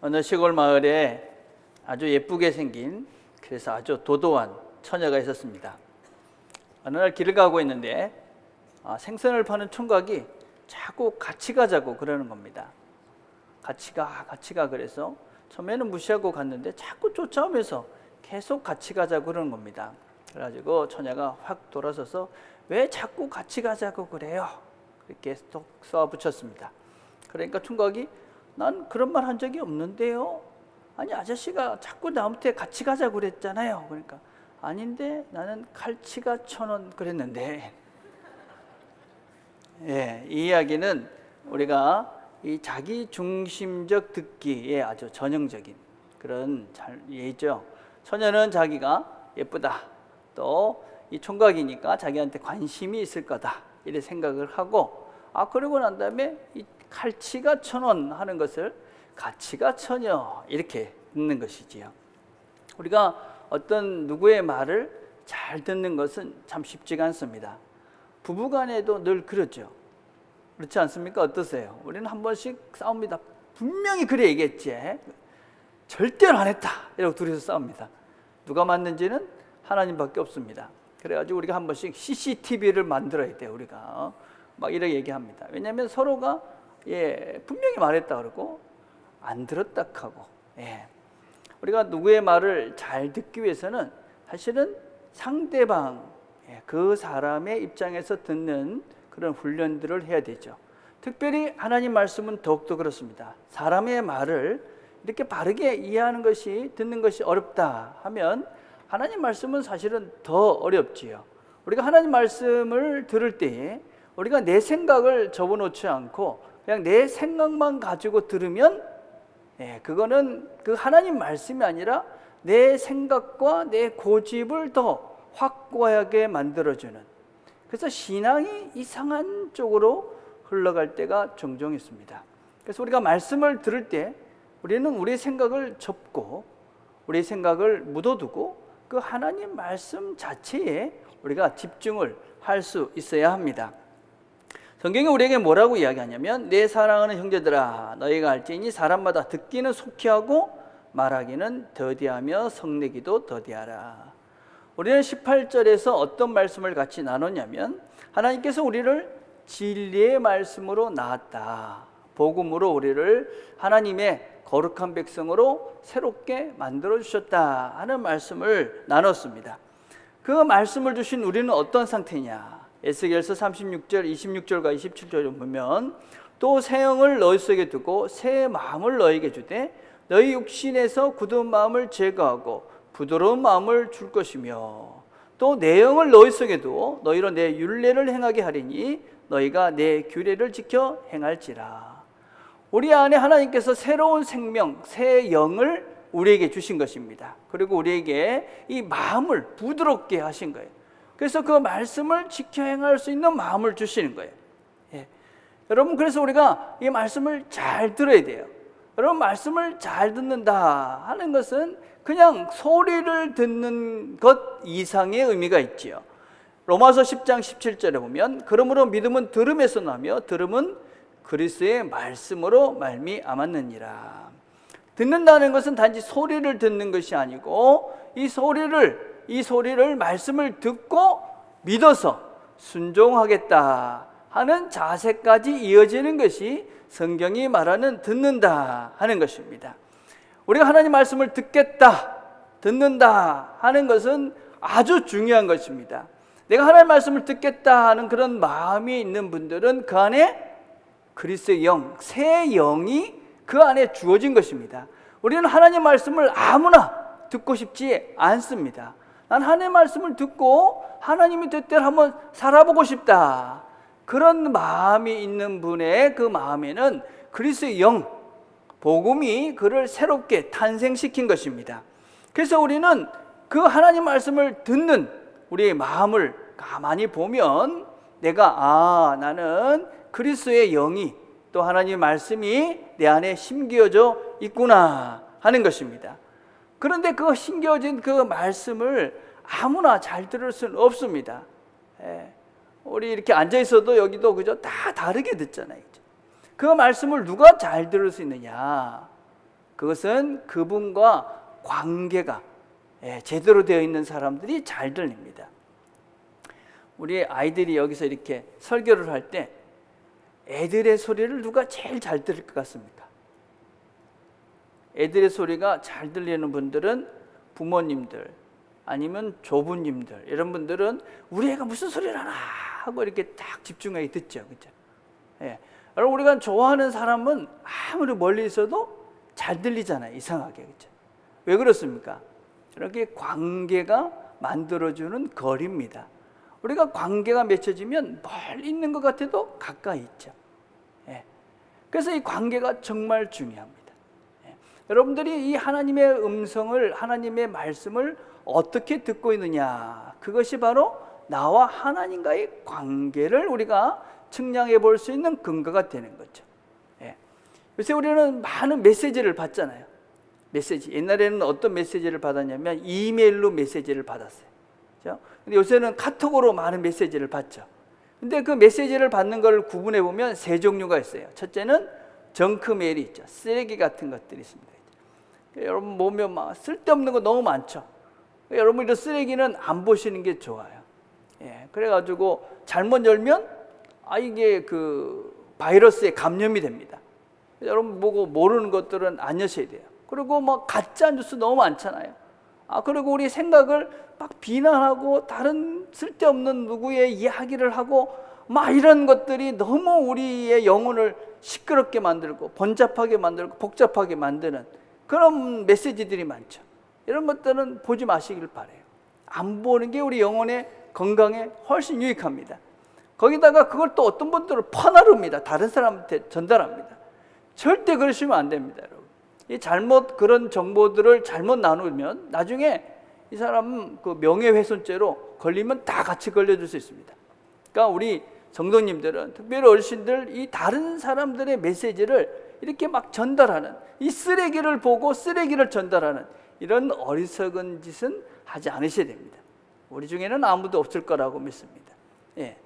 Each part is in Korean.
어느 시골 마을에 아주 예쁘게 생긴, 그래서 아주 도도한 처녀가 있었습니다. 어느 날 길을 가고 있는데 생선을 파는 총각이 자꾸 같이 가자고 그러는 겁니다. 같이 가 그래서 처음에는 무시하고 갔는데 자꾸 쫓아오면서 계속 같이 가자고 그러는 겁니다. 그래가지고 처녀가 확 돌아서서 왜 자꾸 같이 가자고 그래요? 이렇게 톡 쏘아붙였습니다. 그러니까 총각이 난 그런 말 한 적이 없는데요. 아니 아저씨가 자꾸 나한테 같이 가자고 그랬잖아요. 그러니까 아닌데 나는 칼치가 1,000원 그랬는데. 예, 이 이야기는 우리가 이 자기 중심적 듣기에 아주 전형적인 그런 예죠. 처녀는 자기가 예쁘다, 또 이 총각이니까 자기한테 관심이 있을 거다 이렇게 생각을 하고, 그러고 난 다음에 이 칼치가 1,000원 하는 것을 가치가 처녀 이렇게 듣는 것이지요. 우리가 어떤 누구의 말을 잘 듣는 것은 참 쉽지가 않습니다. 부부간에도 늘 그렇죠. 그렇지 않습니까? 어떠세요? 우리는 한 번씩 싸웁니다. 분명히 그래 얘기했지, 절대로 안 했다 이러고 둘이서 싸웁니다. 누가 맞는지는 하나님밖에 없습니다. 그래가지고 우리가 한 번씩 CCTV를 만들어야 돼요. 우리가 막 이렇게 얘기합니다. 왜냐하면 서로가 분명히 말했다 그러고 안 들었다 하고, 우리가 누구의 말을 잘 듣기 위해서는 사실은 상대방, 그 사람의 입장에서 듣는 그런 훈련들을 해야 되죠. 특별히 하나님 말씀은 더욱더 그렇습니다. 사람의 말을 이렇게 바르게 이해하는 것이, 듣는 것이 어렵다 하면 하나님 말씀은 사실은 더 어렵지요. 우리가 하나님 말씀을 들을 때에 우리가 내 생각을 접어놓지 않고 그냥 내 생각만 가지고 들으면 그거는 그 하나님 말씀이 아니라 내 생각과 내 고집을 더 확고하게 만들어주는, 그래서 신앙이 이상한 쪽으로 흘러갈 때가 종종 있습니다. 그래서 우리가 말씀을 들을 때 우리는 우리의 생각을 접고 우리의 생각을 묻어두고 그 하나님 말씀 자체에 우리가 집중을 할 수 있어야 합니다. 성경이 우리에게 뭐라고 이야기하냐면, 내 사랑하는 형제들아 너희가 알지니 사람마다 듣기는 속히 하고 말하기는 더디하며 성내기도 더디하라. 우리는 18절에서 어떤 말씀을 같이 나눴냐면, 하나님께서 우리를 진리의 말씀으로 낳았다, 복음으로 우리를 하나님의 거룩한 백성으로 새롭게 만들어주셨다 하는 말씀을 나눴습니다. 그 말씀을 주신 우리는 어떤 상태냐, 에스겔서 36절 26절과 27절을 보면, 또 새 영을 너희 속에 두고 새 마음을 너희에게 주되 너희 육신에서 굳은 마음을 제거하고 부드러운 마음을 줄 것이며, 또 내 영을 너희 속에 두어 너희로 내 율례를 행하게 하리니 너희가 내 규례를 지켜 행할지라. 우리 안에 하나님께서 새로운 생명, 새 영을 우리에게 주신 것입니다. 그리고 우리에게 이 마음을 부드럽게 하신 거예요. 그래서 그 말씀을 지켜 행할 수 있는 마음을 주시는 거예요. 여러분, 그래서 우리가 이 말씀을 잘 들어야 돼요. 여러분, 말씀을 잘 듣는다 하는 것은 그냥 소리를 듣는 것 이상의 의미가 있지요. 로마서 10장 17절에 보면, 그러므로 믿음은 들음에서 나며 들음은 그리스도의 말씀으로 말미암았느니라. 듣는다는 것은 단지 소리를 듣는 것이 아니고 이 소리를 말씀을 듣고 믿어서 순종하겠다 하는 자세까지 이어지는 것이 성경이 말하는 듣는다 하는 것입니다. 우리가 하나님 말씀을 듣겠다, 듣는다 하는 것은 아주 중요한 것입니다. 내가 하나님 말씀을 듣겠다 하는 그런 마음이 있는 분들은 그 안에 그리스도의 영, 새 영이 그 안에 주어진 것입니다. 우리는 하나님 말씀을 아무나 듣고 싶지 않습니다. 난 하나님 말씀을 듣고 하나님이 뜻대로 한번 살아보고 싶다, 그런 마음이 있는 분의 그 마음에는 그리스도의 영, 복음이 그를 새롭게 탄생시킨 것입니다. 그래서 우리는 그 하나님 말씀을 듣는 우리의 마음을 가만히 보면 내가 나는 그리스도의 영이, 또 하나님의 말씀이 내 안에 심겨져 있구나 하는 것입니다. 그런데 그 심겨진 그 말씀을 아무나 잘 들을 수는 없습니다. 우리 이렇게 앉아 있어도 여기도 그죠? 다 다르게 듣잖아요. 그 말씀을 누가 잘 들을 수 있느냐? 그것은 그분과 관계가 제대로 되어 있는 사람들이 잘 들립니다. 우리 아이들이 여기서 이렇게 설교를 할 때 애들의 소리를 누가 제일 잘 들을 것 같습니까? 애들의 소리가 잘 들리는 분들은 부모님들 아니면 조부님들, 이런 분들은 우리 애가 무슨 소리를 하나 하고 이렇게 딱 집중하게 듣죠. 그죠? 예. 여러분, 우리가 좋아하는 사람은 아무리 멀리 있어도 잘 들리잖아요. 이상하게. 그죠? 왜 그렇습니까? 이렇게 관계가 만들어주는 거리입니다. 우리가 관계가 맺혀지면 멀리 있는 것 같아도 가까이 있죠. 예. 그래서 이 관계가 정말 중요합니다. 예. 여러분들이 이 하나님의 음성을, 하나님의 말씀을 어떻게 듣고 있느냐, 그것이 바로 나와 하나님과의 관계를 우리가 측량해 볼 수 있는 근거가 되는 거죠. 예. 요새 우리는 많은 메시지를 받잖아요. 메시지. 옛날에는 어떤 메시지를 받았냐면 이메일로 메시지를 받았어요. 근데 요새는 카톡으로 많은 메시지를 받죠. 근데 그 메시지를 받는 걸 구분해 보면 세 종류가 있어요. 첫째는 정크 메일이 있죠. 쓰레기 같은 것들이 있습니다. 여러분 보면 막 쓸데없는 거 너무 많죠. 여러분 이런 쓰레기는 안 보시는 게 좋아요. 예, 그래가지고 잘못 열면 이게 그 바이러스에 감염이 됩니다. 여러분 보고 모르는 것들은 안 여셔야 돼요. 그리고 막 가짜 뉴스 너무 많잖아요. 그리고 우리 생각을 막 비난하고 다른 쓸데없는 누구의 이야기를 하고 막 이런 것들이 너무 우리의 영혼을 시끄럽게 만들고 번잡하게 만들고 복잡하게 만드는 그런 메시지들이 많죠. 이런 것들은 보지 마시길 바라요. 안 보는 게 우리 영혼의 건강에 훨씬 유익합니다. 거기다가 그걸 또 어떤 분들은 퍼나릅니다. 다른 사람한테 전달합니다. 절대 그러시면 안 됩니다, 여러분. 이 잘못 그런 정보들을 잘못 나누면 나중에 이 사람은 그 명예훼손죄로 걸리면 다 같이 걸려줄 수 있습니다. 그러니까 우리 성도님들은, 특별히 어르신들, 이 다른 사람들의 메시지를 이렇게 막 전달하는, 이 쓰레기를 보고 쓰레기를 전달하는 이런 어리석은 짓은 하지 않으셔야 됩니다. 우리 중에는 아무도 없을 거라고 믿습니다. 예.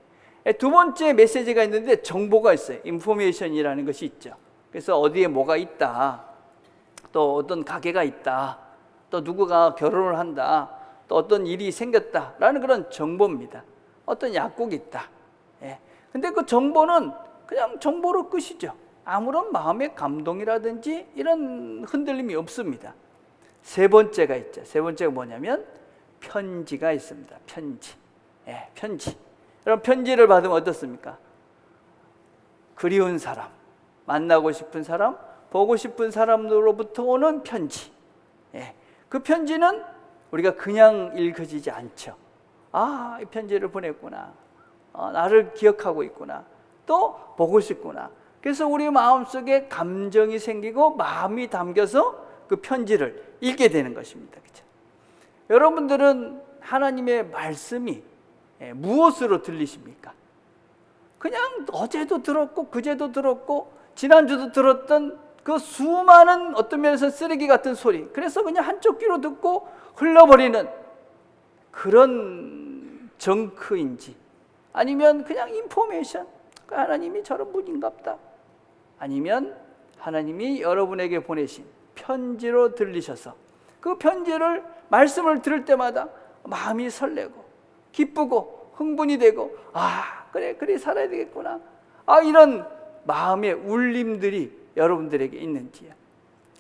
두 번째 메시지가 있는데 정보가 있어요. 인포메이션이라는 것이 있죠. 그래서 어디에 뭐가 있다, 또 어떤 가게가 있다, 또 누구가 결혼을 한다, 또 어떤 일이 생겼다라는 그런 정보입니다. 어떤 약국이 있다. 예. 근데 그 정보는 그냥 정보로 끝이죠. 아무런 마음의 감동이라든지 이런 흔들림이 없습니다. 세 번째가 있죠. 세 번째가 뭐냐면 편지가 있습니다. 편지. 예, 편지. 여러분 편지를 받으면 어떻습니까? 그리운 사람, 만나고 싶은 사람, 보고 싶은 사람으로부터 오는 편지. 예, 그 편지는 우리가 그냥 읽어지지 않죠. 이 편지를 보냈구나. 나를 기억하고 있구나. 또 보고 싶구나. 그래서 우리 마음속에 감정이 생기고 마음이 담겨서 그 편지를 읽게 되는 것입니다. 그렇죠? 여러분들은 하나님의 말씀이 무엇으로 들리십니까? 그냥 어제도 들었고 그제도 들었고 지난주도 들었던 그 수많은 어떤 면에서 쓰레기 같은 소리, 그래서 그냥 한쪽 귀로 듣고 흘러버리는 그런 정크인지, 아니면 그냥 인포메이션, 하나님이 저런 분인갑다, 아니면 하나님이 여러분에게 보내신 편지로 들리셔서 그 편지를, 말씀을 들을 때마다 마음이 설레고 기쁘고 흥분이 되고 그래 살아야 되겠구나, 이런 마음의 울림들이 여러분들에게 있는지요.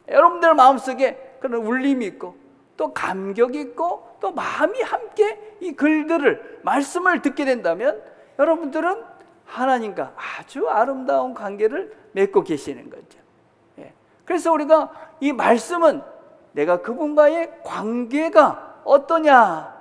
여러분들 마음속에 그런 울림이 있고 또 감격이 있고 또 마음이 함께 이 글들을, 말씀을 듣게 된다면 여러분들은 하나님과 아주 아름다운 관계를 맺고 계시는 거죠. 그래서 우리가 이 말씀은 내가 그분과의 관계가 어떠냐,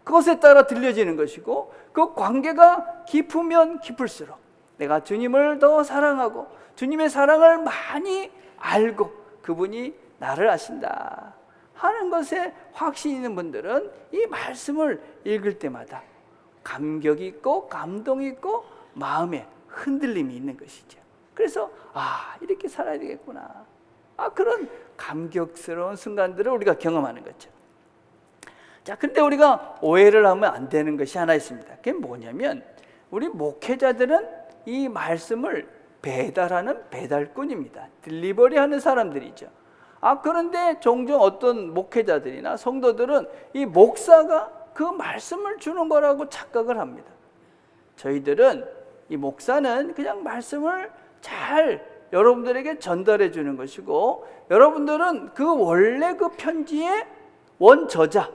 그것에 따라 들려지는 것이고, 그 관계가 깊으면 깊을수록 내가 주님을 더 사랑하고 주님의 사랑을 많이 알고 그분이 나를 아신다 하는 것에 확신이 있는 분들은 이 말씀을 읽을 때마다 감격이 있고 감동이 있고 마음에 흔들림이 있는 것이죠. 그래서 이렇게 살아야 되겠구나, 그런 감격스러운 순간들을 우리가 경험하는 거죠. 자, 근데 우리가 오해를 하면 안 되는 것이 하나 있습니다. 그게 뭐냐면 우리 목회자들은 이 말씀을 배달하는 배달꾼입니다. 딜리버리 하는 사람들이죠. 그런데 종종 어떤 목회자들이나 성도들은 이 목사가 그 말씀을 주는 거라고 착각을 합니다. 저희들은 이 목사는 그냥 말씀을 잘 여러분들에게 전달해 주는 것이고, 여러분들은 그 원래 그 편지의 원저자,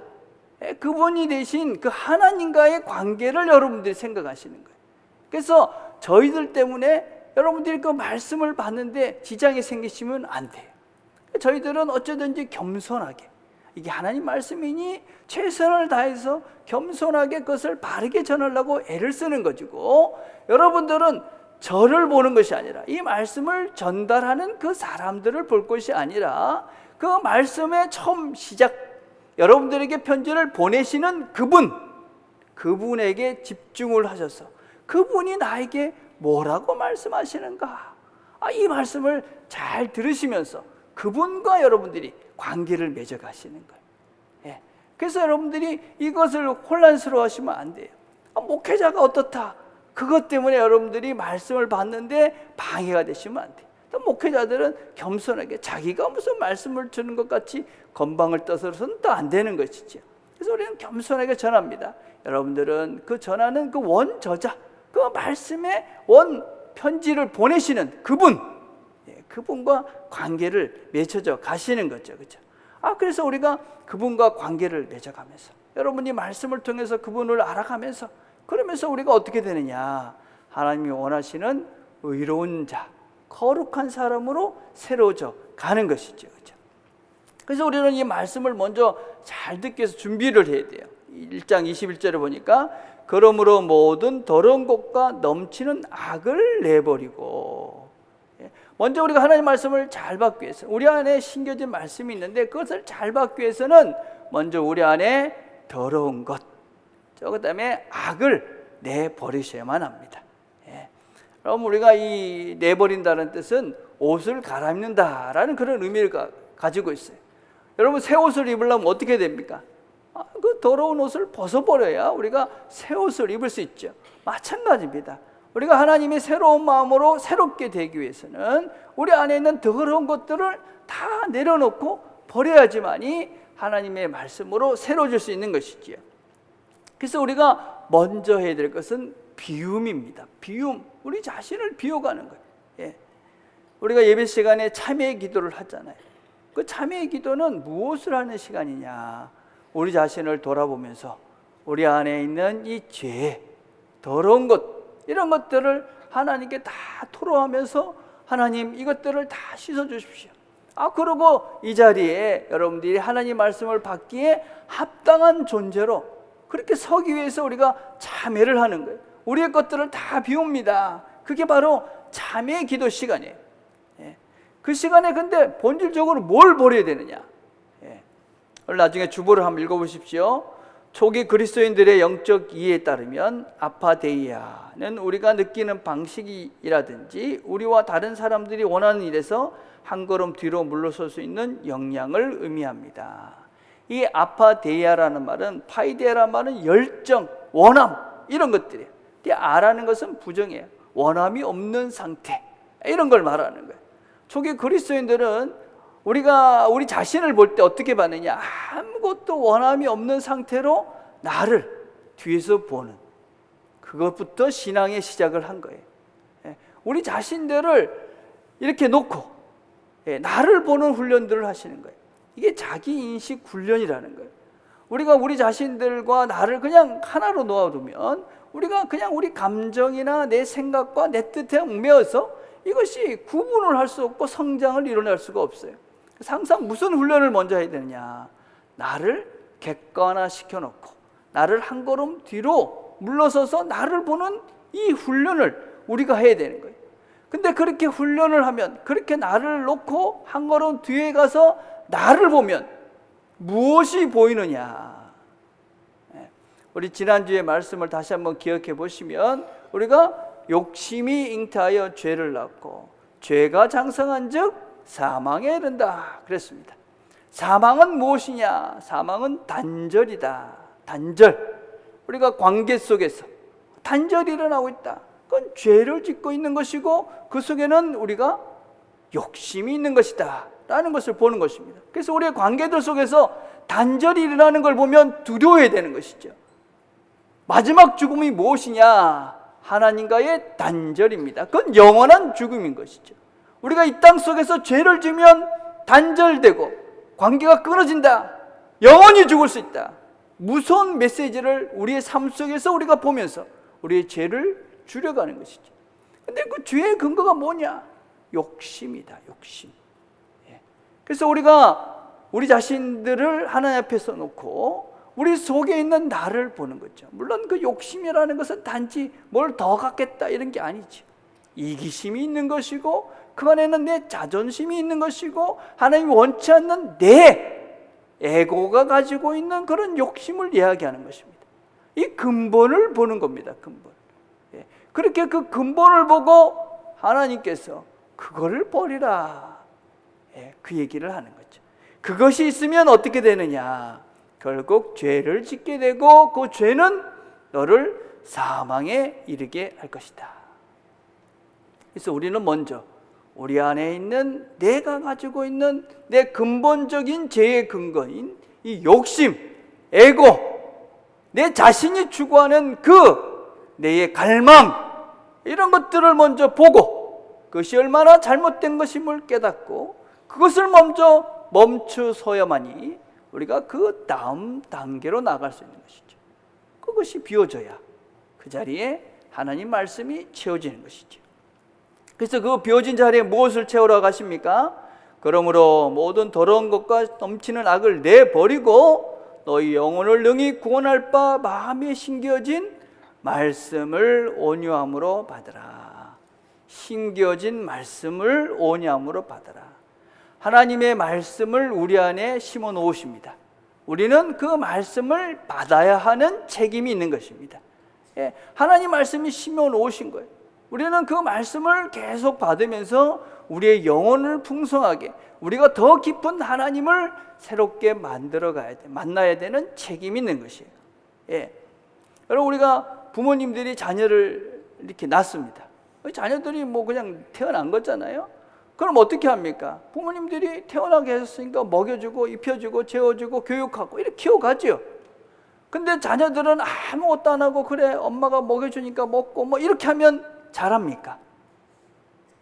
그분이 되신 그 하나님과의 관계를 여러분들이 생각하시는 거예요. 그래서 저희들 때문에 여러분들이 그 말씀을 받는데 지장이 생기시면 안 돼요. 저희들은 어쩌든지 겸손하게, 이게 하나님 말씀이니 최선을 다해서 겸손하게 그것을 바르게 전하려고 애를 쓰는 것이고, 여러분들은 저를 보는 것이 아니라 이 말씀을 전달하는 그 사람들을 볼 것이 아니라 그 말씀의 처음 시작, 여러분들에게 편지를 보내시는 그분에게 집중을 하셔서 그분이 나에게 뭐라고 말씀하시는가, 이 말씀을 잘 들으시면서 그분과 여러분들이 관계를 맺어가시는 거예요. 그래서 여러분들이 이것을 혼란스러워 하시면 안 돼요. 목회자가 어떻다, 그것 때문에 여러분들이 말씀을 받는데 방해가 되시면 안 돼요. 또 목회자들은 겸손하게 자기가 무슨 말씀을 주는 것 같이 건방을 떠서는 또 안 되는 것이죠. 그래서 우리는 겸손하게 전합니다. 여러분들은 그 전하는 그 원저자, 그 말씀의 원 편지를 보내시는 그분과 관계를 맺어져 가시는 거죠. 그렇죠? 그래서 우리가 그분과 관계를 맺어가면서, 여러분이 말씀을 통해서 그분을 알아가면서, 그러면서 우리가 어떻게 되느냐, 하나님이 원하시는 의로운 자, 거룩한 사람으로 새로워져 가는 것이죠. 그렇죠? 그래서 우리는 이 말씀을 먼저 잘 듣기 위해서 준비를 해야 돼요. 1장 21절에 보니까 그러므로 모든 더러운 것과 넘치는 악을 내버리고, 먼저 우리가 하나님 말씀을 잘 받기 위해서, 우리 안에 심겨진 말씀이 있는데 그것을 잘 받기 위해서는 먼저 우리 안에 더러운 것, 그 다음에 악을 내버리셔야만 합니다. 그럼 우리가 이 내버린다는 뜻은 옷을 갈아입는다라는 그런 의미를 가지고 있어요. 여러분, 새 옷을 입으려면 어떻게 됩니까? 그 더러운 옷을 벗어버려야 우리가 새 옷을 입을 수 있죠. 마찬가지입니다. 우리가 하나님의 새로운 마음으로 새롭게 되기 위해서는 우리 안에 있는 더러운 것들을 다 내려놓고 버려야지만이 하나님의 말씀으로 새로워질 수 있는 것이지요. 그래서 우리가 먼저 해야 될 것은 비움입니다. 비움, 우리 자신을 비워가는 거예요. 우리가 예배 시간에 참회의 기도를 하잖아요. 그 참회의 기도는 무엇을 하는 시간이냐, 우리 자신을 돌아보면서 우리 안에 있는 이 죄, 더러운 것, 이런 것들을 하나님께 다 토로하면서, 하나님 이것들을 다 씻어주십시오. 그리고 이 자리에 여러분들이 하나님 말씀을 받기에 합당한 존재로 그렇게 서기 위해서 우리가 참회를 하는 거예요. 우리의 것들을 다 비웁니다. 그게 바로 참회의 기도 시간이에요. 그 시간에 근데 본질적으로 뭘 버려야 되느냐, 오늘 나중에 주보를 한번 읽어보십시오. 초기 그리스도인들의 영적 이해에 따르면 아파데이아는 우리가 느끼는 방식이라든지 우리와 다른 사람들이 원하는 일에서 한 걸음 뒤로 물러설 수 있는 역량을 의미합니다. 이 아파데이아라는 말은, 파이데아라는 말은 열정, 원함, 이런 것들이에요. 아라는 것은 부정이에요. 원함이 없는 상태, 이런 걸 말하는 거예요. 초기 그리스도인들은 우리가 우리 자신을 볼 때 어떻게 봤느냐, 아무것도 원함이 없는 상태로 나를 뒤에서 보는, 그것부터 신앙의 시작을 한 거예요. 우리 자신들을 이렇게 놓고 나를 보는 훈련들을 하시는 거예요. 이게 자기 인식 훈련이라는 거예요. 우리가 우리 자신들과 나를 그냥 하나로 놓아두면 우리가 그냥 우리 감정이나 내 생각과 내 뜻에 얽매여서 이것이 구분을 할 수 없고 성장을 이뤄낼 수가 없어요. 항상 무슨 훈련을 먼저 해야 되느냐, 나를 객관화시켜 놓고 나를 한 걸음 뒤로 물러서서 나를 보는 이 훈련을 우리가 해야 되는 거예요. 근데 그렇게 훈련을 하면, 그렇게 나를 놓고 한 걸음 뒤에 가서 나를 보면 무엇이 보이느냐, 우리 지난주의 말씀을 다시 한번 기억해 보시면, 우리가 욕심이 잉태하여 죄를 낳고 죄가 장성한 즉 사망에 이른다 그랬습니다. 사망은 무엇이냐? 사망은 단절이다. 단절. 우리가 관계 속에서 단절이 일어나고 있다. 그건 죄를 짓고 있는 것이고 그 속에는 우리가 욕심이 있는 것이다. 라는 것을 보는 것입니다. 그래서 우리의 관계들 속에서 단절이 일어나는 걸 보면 두려워해야 되는 것이죠. 마지막 죽음이 무엇이냐? 하나님과의 단절입니다. 그건 영원한 죽음인 것이죠. 우리가 이 땅 속에서 죄를 지으면 단절되고 관계가 끊어진다. 영원히 죽을 수 있다. 무서운 메시지를 우리의 삶 속에서 우리가 보면서 우리의 죄를 줄여가는 것이죠. 근데 그 죄의 근거가 뭐냐? 욕심이다. 욕심. 그래서 우리가 우리 자신들을 하나님 앞에 놓고 우리 속에 있는 나를 보는 거죠. 물론 그 욕심이라는 것은 단지 뭘 더 갖겠다 이런 게 아니죠. 이기심이 있는 것이고 그 안에는 내 자존심이 있는 것이고 하나님이 원치 않는 내 에고가 가지고 있는 그런 욕심을 이야기하는 것입니다. 이 근본을 보는 겁니다. 근본. 그렇게 그 근본을 보고 하나님께서 그거를 버리라. 그 얘기를 하는 거죠. 그것이 있으면 어떻게 되느냐? 결국 죄를 짓게 되고 그 죄는 너를 사망에 이르게 할 것이다. 그래서 우리는 먼저 우리 안에 있는 내가 가지고 있는 내 근본적인 죄의 근거인 이 욕심, 에고, 내 자신이 추구하는 그 내의 갈망 이런 것들을 먼저 보고 그것이 얼마나 잘못된 것임을 깨닫고 그것을 먼저 멈추서야만이 우리가 그 다음 단계로 나갈 수 있는 것이죠. 그것이 비워져야 그 자리에 하나님 말씀이 채워지는 것이죠. 그래서 그 비워진 자리에 무엇을 채우러 가십니까? 그러므로 모든 더러운 것과 넘치는 악을 내버리고 너희 영혼을 능히 구원할 바 마음에 심겨진 말씀을 온유함으로 받으라. 심겨진 말씀을 온유함으로 받으라. 하나님의 말씀을 우리 안에 심어 놓으십니다. 우리는 그 말씀을 받아야 하는 책임이 있는 것입니다. 하나님 말씀이 심어 놓으신 거예요. 우리는 그 말씀을 계속 받으면서 우리의 영혼을 풍성하게 우리가 더 깊은 하나님을 새롭게 만들어 가야 돼. 만나야 되는 책임이 있는 것이에요. 여러분 우리가 부모님들이 자녀를 이렇게 낳습니다. 자녀들이 뭐 그냥 태어난 거잖아요. 그럼 어떻게 합니까? 부모님들이 태어나게 하셨으니까 먹여주고 입혀주고 재워주고 교육하고 이렇게 키워가죠. 근데 자녀들은 아무것도 안 하고 그래 엄마가 먹여주니까 먹고 뭐 이렇게 하면 잘합니까?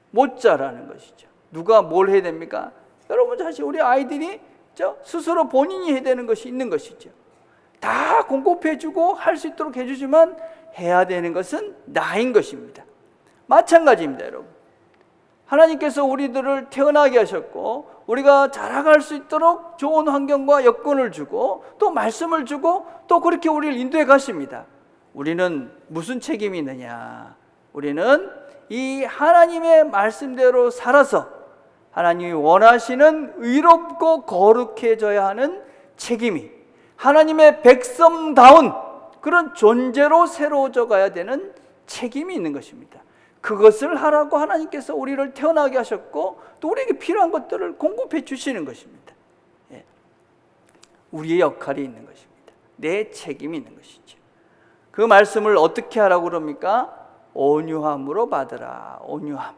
못 자라는 것이죠. 누가 뭘 해야 됩니까? 여러분 사실 우리 아이들이 스스로 본인이 해야 되는 것이 있는 것이죠. 다 공급해주고 할 수 있도록 해주지만 해야 되는 것은 나인 것입니다. 마찬가지입니다, 여러분. 하나님께서 우리들을 태어나게 하셨고 우리가 자라갈 수 있도록 좋은 환경과 여건을 주고 또 말씀을 주고 또 그렇게 우리를 인도해 가십니다. 우리는 무슨 책임이 있느냐? 우리는 이 하나님의 말씀대로 살아서 하나님이 원하시는 의롭고 거룩해져야 하는 책임이 하나님의 백성다운 그런 존재로 새로워져 가야 되는 책임이 있는 것입니다. 그것을 하라고 하나님께서 우리를 태어나게 하셨고 또 우리에게 필요한 것들을 공급해 주시는 것입니다. 우리의 역할이 있는 것입니다. 내 책임이 있는 것이죠. 그 말씀을 어떻게 하라고 그럽니까? 온유함으로 받으라. 온유함.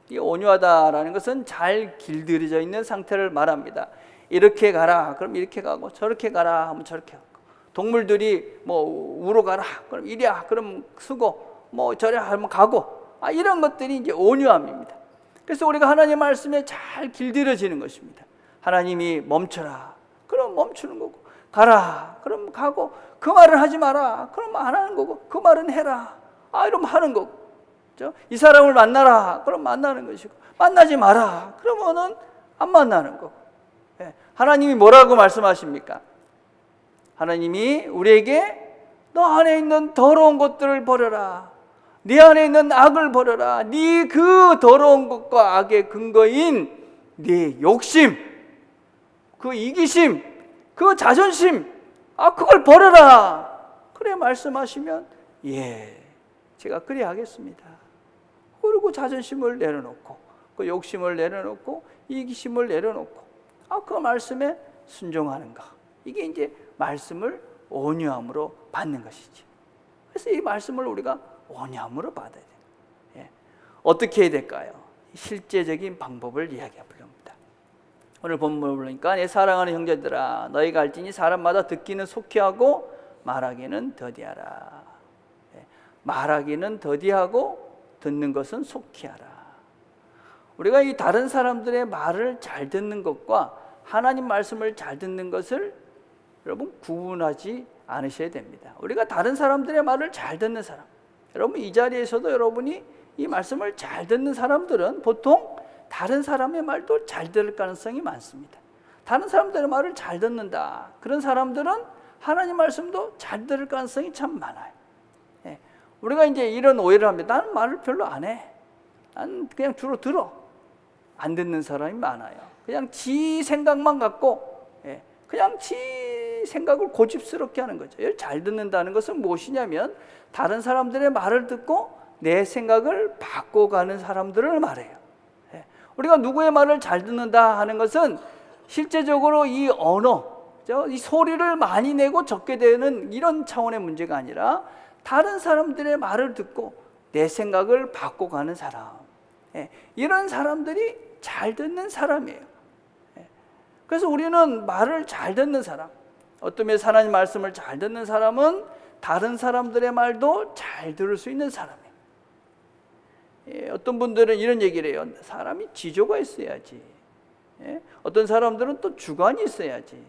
이 온유하다라는 것은 잘 길들여져 있는 상태를 말합니다. 이렇게 가라. 그럼 이렇게 가고 저렇게 가라. 하면 저렇게 가고 동물들이 뭐 우로 가라. 그럼 이리야. 그럼 쓰고 뭐 저리 하면 가고 이런 것들이 이제 온유함입니다. 그래서 우리가 하나님의 말씀에 잘 길들여지는 것입니다. 하나님이 멈춰라. 그럼 멈추는 거고 가라. 그럼 가고 그 말은 하지 마라. 그럼 안 하는 거고 그 말은 해라. 이러면 하는 거고 그렇죠? 이 사람을 만나라. 그럼 만나는 것이고 만나지 마라. 그러면은 안 만나는 거고 하나님이 뭐라고 말씀하십니까? 하나님이 우리에게 너 안에 있는 더러운 것들을 버려라. 네 안에 있는 악을 버려라. 네 그 더러운 것과 악의 근거인 네 욕심, 그 이기심, 그 자존심, 그걸 버려라. 그래 말씀하시면 제가 그래 하겠습니다. 그리고 자존심을 내려놓고 그 욕심을 내려놓고 이기심을 내려놓고 그 말씀에 순종하는 것. 이게 이제 말씀을 온유함으로 받는 것이지. 그래서 이 말씀을 우리가 온유함으로 받아야 돼요. 어떻게 해야 될까요? 실제적인 방법을 이야기해 보렵니다. 오늘 본문을 보니까 내 사랑하는 형제들아 너희가 알지니 사람마다 듣기는 속히 하고 말하기는 더디하라. 말하기는 더디하고 듣는 것은 속히 하라. 우리가 이 다른 사람들의 말을 잘 듣는 것과 하나님 말씀을 잘 듣는 것을 여러분 구분하지 않으셔야 됩니다. 우리가 다른 사람들의 말을 잘 듣는 사람, 여러분 이 자리에서도 여러분이 이 말씀을 잘 듣는 사람들은 보통 다른 사람의 말도 잘 들을 가능성이 많습니다. 다른 사람들의 말을 잘 듣는다, 그런 사람들은 하나님 말씀도 잘 들을 가능성이 참 많아요. 우리가 이제 이런 오해를 합니다. 나는 말을 별로 안 해. 난 그냥 주로 들어. 안 듣는 사람이 많아요. 그냥 지 생각만 갖고, 그냥 지 생각을 고집스럽게 하는 거죠. 잘 듣는다는 것은 무엇이냐면 다른 사람들의 말을 듣고 내 생각을 바꿔가는 사람들을 말해요. 우리가 누구의 말을 잘 듣는다 하는 것은 실제적으로 이 언어, 이 소리를 많이 내고 적게 되는 이런 차원의 문제가 아니라 다른 사람들의 말을 듣고 내 생각을 바꿔가는 사람, 이런 사람들이 잘 듣는 사람이에요. 그래서 우리는 말을 잘 듣는 사람, 어떤 면에서 하나님 말씀을 잘 듣는 사람은 다른 사람들의 말도 잘 들을 수 있는 사람이에요. 어떤 분들은 이런 얘기를 해요. 사람이 지조가 있어야지. 어떤 사람들은 또 주관이 있어야지.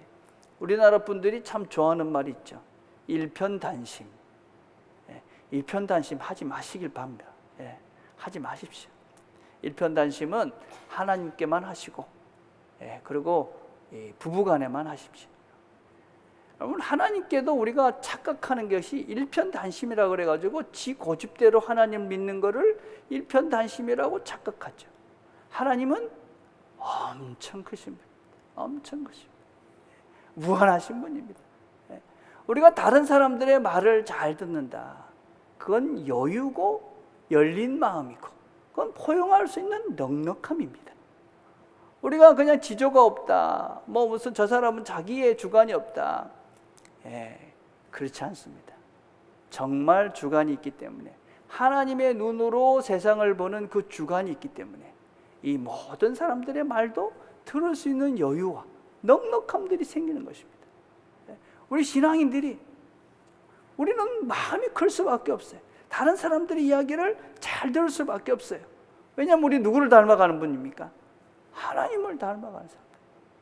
우리나라 분들이 참 좋아하는 말이 있죠. 일편단심. 일편단심 하지 마시길 바랍니다. 하지 마십시오. 일편단심은 하나님께만 하시고, 그리고 부부간에만 하십시오. 여러분, 하나님께도 우리가 착각하는 것이 일편단심이라고 그래가지고 지 고집대로 하나님 믿는 거를 일편단심이라고 착각하죠. 하나님은 엄청 크신 분입니다. 엄청 크신 분, 무한하신 분입니다. 우리가 다른 사람들의 말을 잘 듣는다, 그건 여유고 열린 마음이고 그건 포용할 수 있는 넉넉함입니다. 우리가 그냥 지조가 없다, 뭐 무슨 저 사람은 자기의 주관이 없다, 그렇지 않습니다. 정말 주관이 있기 때문에, 하나님의 눈으로 세상을 보는 그 주관이 있기 때문에 이 모든 사람들의 말도 들을 수 있는 여유와 넉넉함들이 생기는 것입니다. 우리 신앙인들이, 우리는 마음이 클 수밖에 없어요. 다른 사람들의 이야기를 잘 들을 수밖에 없어요. 왜냐하면 우리 누구를 닮아가는 분입니까? 하나님을 닮아가는 사람.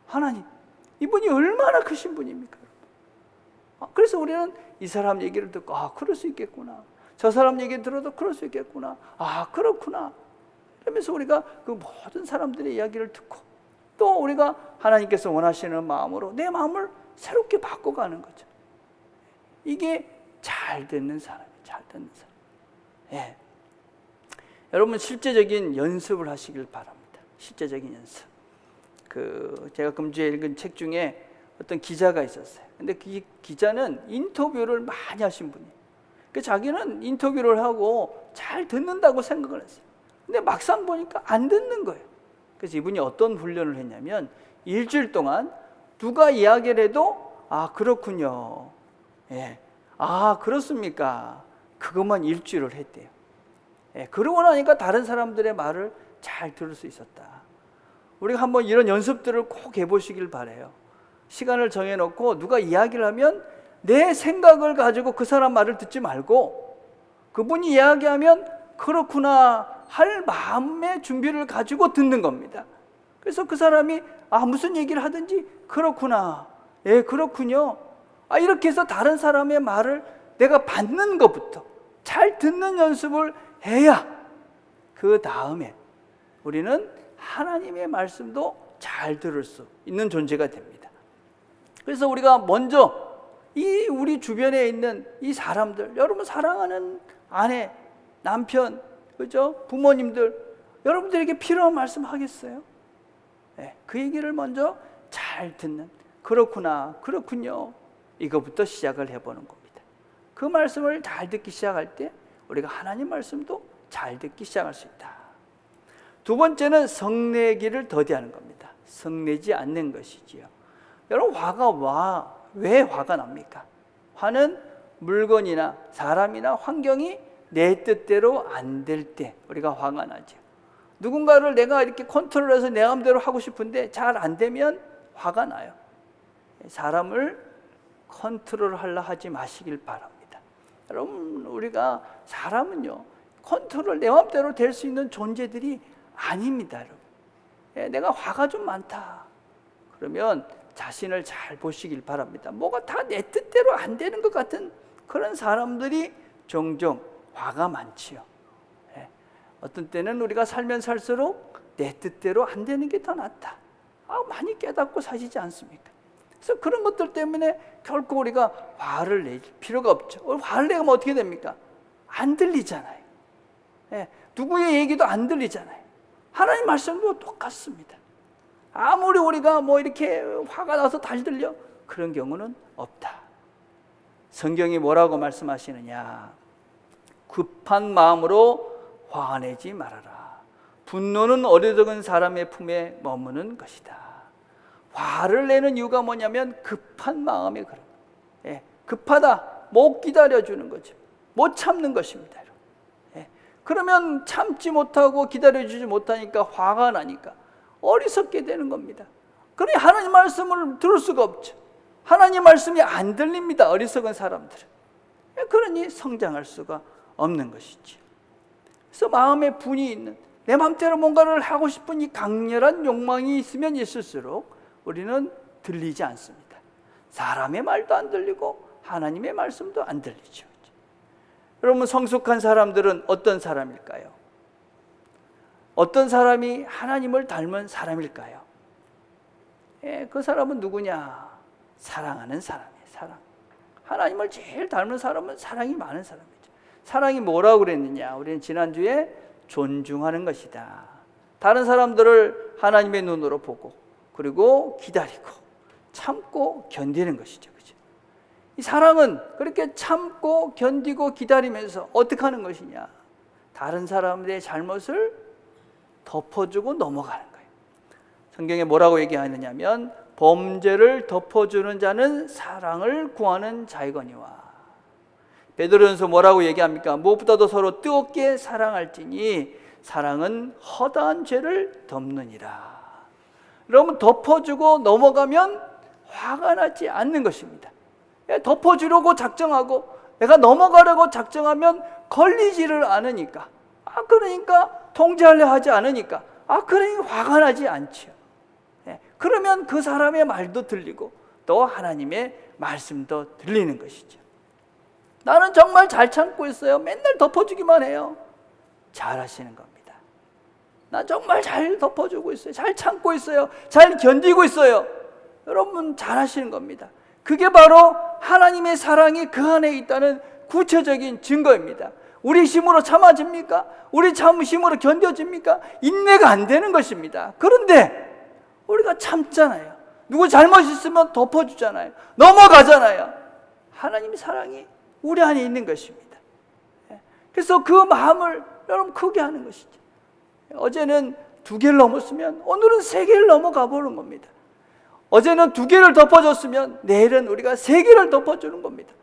하나님, 이분이 얼마나 크신 분입니까? 그래서 우리는 이 사람 얘기를 듣고 그럴 수 있겠구나, 저 사람 얘기 들어도 그럴 수 있겠구나, 그렇구나, 그러면서 우리가 그 모든 사람들의 이야기를 듣고 또 우리가 하나님께서 원하시는 마음으로 내 마음을 새롭게 바꿔가는 거죠. 이게 잘 듣는 사람이에요. 잘 듣는 사람. 여러분, 실제적인 연습을 하시길 바랍니다. 실제적인 연습. 제가 금주에 읽은 책 중에 어떤 기자가 있었어요. 근데 그 기자는 인터뷰를 많이 하신 분이에요. 자기는 인터뷰를 하고 잘 듣는다고 생각을 했어요. 근데 막상 보니까 안 듣는 거예요. 그래서 이분이 어떤 훈련을 했냐면 일주일 동안 누가 이야기를 해도 그렇군요, 그렇습니까, 그것만 일주일을 했대요. 그러고 나니까 다른 사람들의 말을 잘 들을 수 있었다. 우리가 한번 이런 연습들을 꼭 해보시길 바라요. 시간을 정해놓고 누가 이야기를 하면 내 생각을 가지고 그 사람 말을 듣지 말고 그분이 이야기하면 그렇구나 할 마음의 준비를 가지고 듣는 겁니다. 그래서 그 사람이 무슨 얘기를 하든지 그렇구나, 그렇군요, 이렇게 해서 다른 사람의 말을 내가 받는 것부터 잘 듣는 연습을 해야 그 다음에 우리는 하나님의 말씀도 잘 들을 수 있는 존재가 됩니다. 그래서 우리가 먼저 이 우리 주변에 있는 이 사람들, 여러분 사랑하는 아내, 남편, 그죠? 부모님들, 여러분들에게 필요한 말씀 하겠어요? 그 얘기를 먼저 잘 듣는, 그렇구나, 그렇군요, 이거부터 시작을 해보는 겁니다. 그 말씀을 잘 듣기 시작할 때 우리가 하나님 말씀도 잘 듣기 시작할 수 있다. 두 번째는 성내기를 더디하는 겁니다. 성내지 않는 것이지요. 여러분, 왜 화가 납니까? 화는 물건이나 사람이나 환경이 내 뜻대로 안 될 때 우리가 화가 나죠. 누군가를 내가 이렇게 컨트롤해서 내 마음대로 하고 싶은데 잘 안 되면 화가 나요. 사람을 컨트롤하려 하지 마시길 바랍니다. 여러분, 우리가 사람은요, 컨트롤 내 마음대로 될 수 있는 존재들이 아닙니다. 여러분, 내가 화가 좀 많다 그러면 자신을 잘 보시길 바랍니다. 뭐가 다 내 뜻대로 안 되는 것 같은 그런 사람들이 종종 화가 많지요. 어떤 때는 우리가 살면 살수록 내 뜻대로 안 되는 게 더 낫다, 많이 깨닫고 사시지 않습니까? 그래서 그런 것들 때문에 결코 우리가 화를 낼 필요가 없죠. 화를 내면 어떻게 됩니까? 안 들리잖아요. 누구의 얘기도 안 들리잖아요. 하나님 말씀도 똑같습니다. 아무리 우리가 뭐 이렇게 화가 나서 잘 들려, 그런 경우는 없다. 성경이 뭐라고 말씀하시느냐? 급한 마음으로 화내지 말아라. 분노는 어리석은 사람의 품에 머무는 것이다. 화를 내는 이유가 뭐냐면 급한 마음에 그런 거예요. 급하다, 못 기다려주는 거죠. 못 참는 것입니다. 그러면 참지 못하고 기다려주지 못하니까 화가 나니까 어리석게 되는 겁니다. 그러니 하나님 말씀을 들을 수가 없죠. 하나님 말씀이 안 들립니다. 어리석은 사람들은. 그러니 성장할 수가 없는 것이지. 그래서 마음에 분이 있는, 내 마음대로 뭔가를 하고 싶은 이 강렬한 욕망이 있으면 있을수록 우리는 들리지 않습니다. 사람의 말도 안 들리고 하나님의 말씀도 안 들리죠. 여러분, 성숙한 사람들은 어떤 사람일까요? 어떤 사람이 하나님을 닮은 사람일까요? 그 사람은 누구냐? 사랑하는 사람이에요. 사랑. 하나님을 제일 닮은 사람은 사랑이 많은 사람이죠. 사랑이 뭐라고 그랬느냐? 우리는 지난주에 존중하는 것이다. 다른 사람들을 하나님의 눈으로 보고, 그리고 기다리고 참고 견디는 것이죠. 그죠? 이 사랑은 그렇게 참고 견디고 기다리면서 어떻게 하는 것이냐? 다른 사람들의 잘못을 덮어주고 넘어가는 거예요. 성경에 뭐라고 얘기하느냐면, 범죄를 덮어주는 자는 사랑을 구하는 자이거니와. 베드로전서 뭐라고 얘기합니까? 무엇보다도 서로 뜨겁게 사랑할지니 사랑은 허다한 죄를 덮느니라. 여러분, 덮어주고 넘어가면 화가 나지 않는 것입니다. 덮어주려고 작정하고 내가 넘어가려고 작정하면 걸리지를 않으니까, 그러니까 통제하려 하지 않으니까, 그러니 화가 나지 않죠. 그러면 그 사람의 말도 들리고 또 하나님의 말씀도 들리는 것이죠. 나는 정말 잘 참고 있어요. 맨날 덮어주기만 해요. 잘하시는 겁니다. 나 정말 잘 덮어주고 있어요. 잘 참고 있어요. 잘 견디고 있어요. 여러분, 잘하시는 겁니다. 그게 바로 하나님의 사랑이 그 안에 있다는 구체적인 증거입니다. 우리 힘으로 참아집니까? 우리 힘으로 견뎌집니까? 인내가 안 되는 것입니다. 그런데 우리가 참잖아요. 누구 잘못 있으면 덮어주잖아요. 넘어가잖아요. 하나님의 사랑이 우리 안에 있는 것입니다. 그래서 그 마음을 여러분 크게 하는 것이죠. 어제는 2개를 넘었으면 오늘은 3개를 넘어가 보는 겁니다. 어제는 2개를 덮어줬으면 내일은 우리가 3개를 덮어주는 겁니다.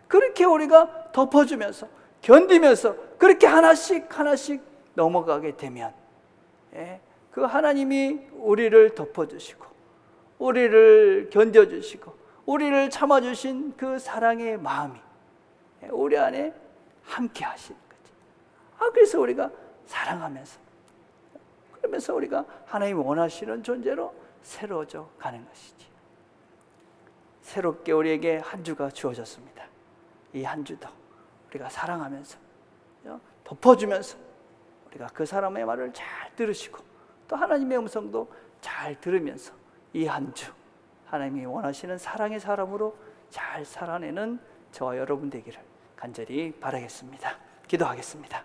그렇게 우리가 덮어주면서 견디면서 그렇게 하나씩 넘어가게 되면 그 하나님이 우리를 덮어주시고 우리를 견뎌주시고 우리를 참아주신 그 사랑의 마음이 우리 안에 함께 하시는 거죠. 그래서 우리가 사랑하면서, 그러면서 우리가 하나님이 원하시는 존재로 새로워져 가는 것이지. 새롭게 우리에게 한 주가 주어졌습니다. 이 한 주도 우리가 사랑하면서 덮어주면서 우리가 그 사람의 말을 잘 들으시고 또 하나님의 음성도 잘 들으면서 이 한 주 하나님이 원하시는 사랑의 사람으로 잘 살아내는 저와 여러분 되기를 간절히 바라겠습니다. 기도하겠습니다.